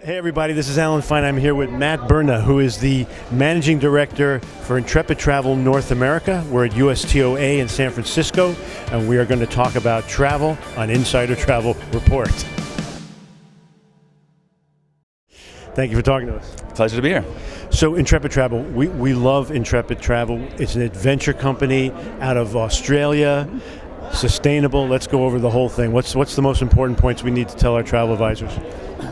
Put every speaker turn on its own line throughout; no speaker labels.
Hey everybody, this is Alan Fine. I'm here with Matt Berna, who is the Managing Director for Intrepid Travel North America. We're at USTOA in San Francisco, and we are going to talk about travel on Insider Travel Report. Thank you for talking to us.
Pleasure to be here.
So Intrepid Travel, we love Intrepid Travel. It's an adventure company out of Australia, sustainable. Let's go over the whole thing. What's the most important points we need to tell our travel advisors?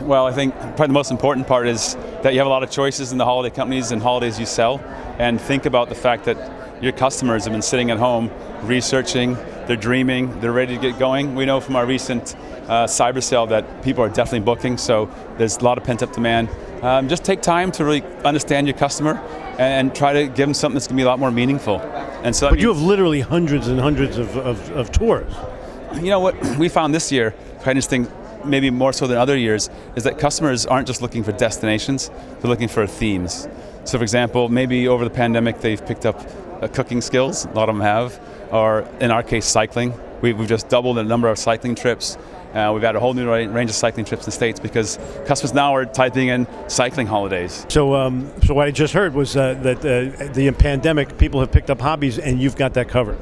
Well, I think probably the most important part is that you have a lot of choices in the holiday companies and holidays you sell, and think about the fact that your customers have been sitting at home researching, they're dreaming, they're ready to get going. We know from our recent cyber sale that people are definitely booking, so there's a lot of pent-up demand. Just take time to really understand your customer and try to give them something that's going to be a lot more meaningful. And so,
but you have literally hundreds and hundreds of tours.
You know what we found this year, kind of thing, maybe more so than other years, is that customers aren't just looking for destinations, they're looking for themes. So for example, maybe over the pandemic they've picked up cooking skills, a lot of them have, or in our case cycling. We've just doubled the number of cycling trips. We've had a whole new range of cycling trips in the States because customers now are typing in cycling holidays.
So what I just heard was that the pandemic, people have picked up hobbies, and you've got that covered.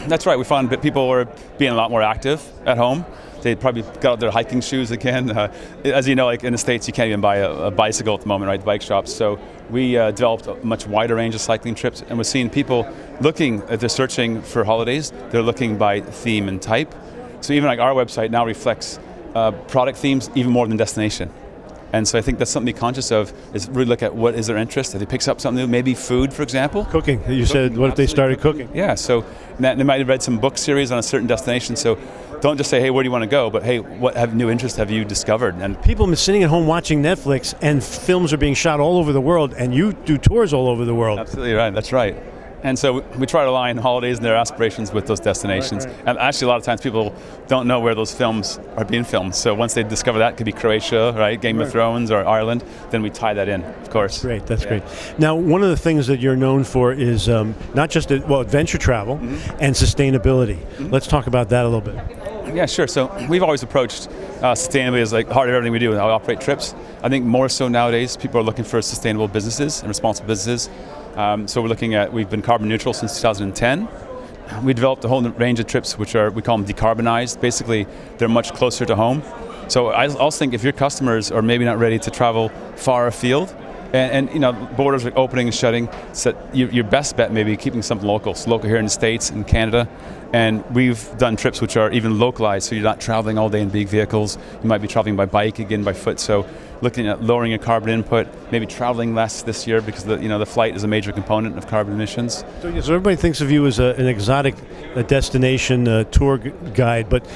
That's right. We found that people were being a lot more active at home. They probably got out their hiking shoes again. As you know, like in the States, you can't even buy a bicycle at the moment, right? The bike shops. So we developed a much wider range of cycling trips, and we're seeing people looking, if they're searching for holidays, they're looking by theme and type. So even like our website now reflects product themes even more than destination. And so I think that's something to be conscious of, is really look at what is their interest. If they pick up something new, maybe food, for example.
Cooking. You said, what if they started cooking?
Yeah, so they might have read some book series on a certain destination. So don't just say, hey, where do you want to go? But hey, what new interest have you discovered? And
people have been sitting at home watching Netflix, and films are being shot all over the world, and you do tours all over the world.
Absolutely right, that's right. And so we try to align holidays and their aspirations with those destinations. Right. And actually a lot of times people don't know where those films are being filmed. So once they discover that, it could be Croatia, right, Game of Thrones, or Ireland, then we tie that in, of course.
Great, that's great. Now, one of the things that you're known for is not just adventure travel and sustainability. Let's talk about that a little bit.
Yeah, sure. So we've always approached sustainability as like heart of everything we do, and how we operate trips. I think more so nowadays, people are looking for sustainable businesses and responsible businesses. So we've been carbon neutral since 2010. We developed a whole range of trips which we call them decarbonized. Basically, they're much closer to home. So I also think if your customers are maybe not ready to travel far afield, and you know, borders are opening and shutting, so your best bet may be keeping something local. So local here in the States and Canada. And we've done trips which are even localized, so you're not traveling all day in big vehicles. You might be traveling by bike, again by foot. So looking at lowering your carbon input, maybe traveling less this year because the flight is a major component of carbon emissions.
So everybody thinks of you as an exotic destination tour guide, but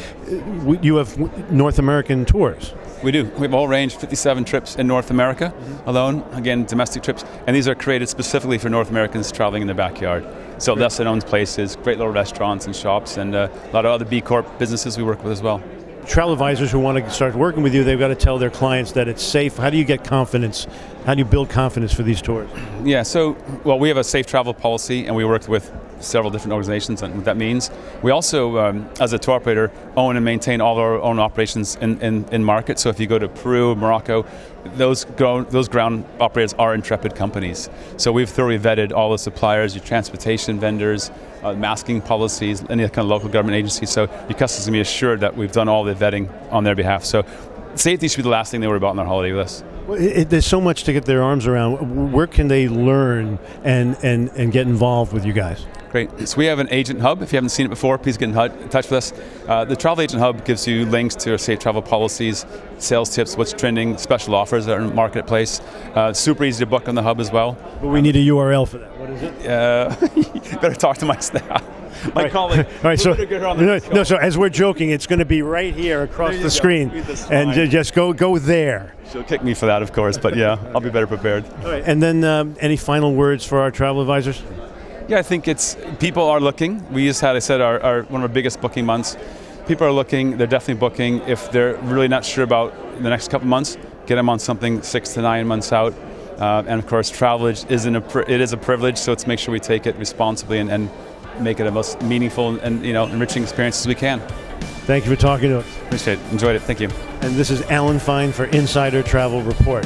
you have North American tours.
We do. We have a whole range, 57 trips in North America alone, again, domestic trips. And these are created specifically for North Americans traveling in their backyard. So less known places, great little restaurants and shops, and a lot of other B Corp businesses we work with as well.
Travel advisors who want to start working with you, they've got to tell their clients that it's safe. How do you get confidence? How do you build confidence for these tours? Yeah,
so, we have a safe travel policy, and we work with several different organizations, and what that means. We also, as a tour operator, own and maintain all our own operations in market. So if you go to Peru, Morocco, those ground operators are Intrepid companies. So we've thoroughly vetted all the suppliers, your transportation vendors, masking policies, any kind of local government agency. So your customers can be assured that we've done all the vetting on their behalf. So safety should be the last thing they worry about on their holiday list.
Well, there's so much to get their arms around. Where can they learn and get involved with you guys?
Great. So we have an agent hub. If you haven't seen it before, please get in touch with us. The Travel Agent Hub gives you links to our safe travel policies, sales tips, what's trending, special offers that are in the marketplace. Super easy to book on the hub as well.
But we need a URL for that. What is it?
Better talk to my staff. My colleague.
All right. So as we're joking, it's going to be right here across the screen, and just go there.
She'll kick me for that, of course, but yeah, I'll be better prepared.
All right. And then any final words for our travel advisors?
Yeah, I think people are looking. We just had, I said, our one of our biggest booking months. People are looking. They're definitely booking. If they're really not sure about the next couple months, get them on something 6 to 9 months out. And of course, travel is a privilege. So let's make sure we take it responsibly and make it the most meaningful and enriching experience as we can.
Thank you for talking to us.
Appreciate it. Enjoyed it. Thank you.
And this is Alan Fine for Insider Travel Report.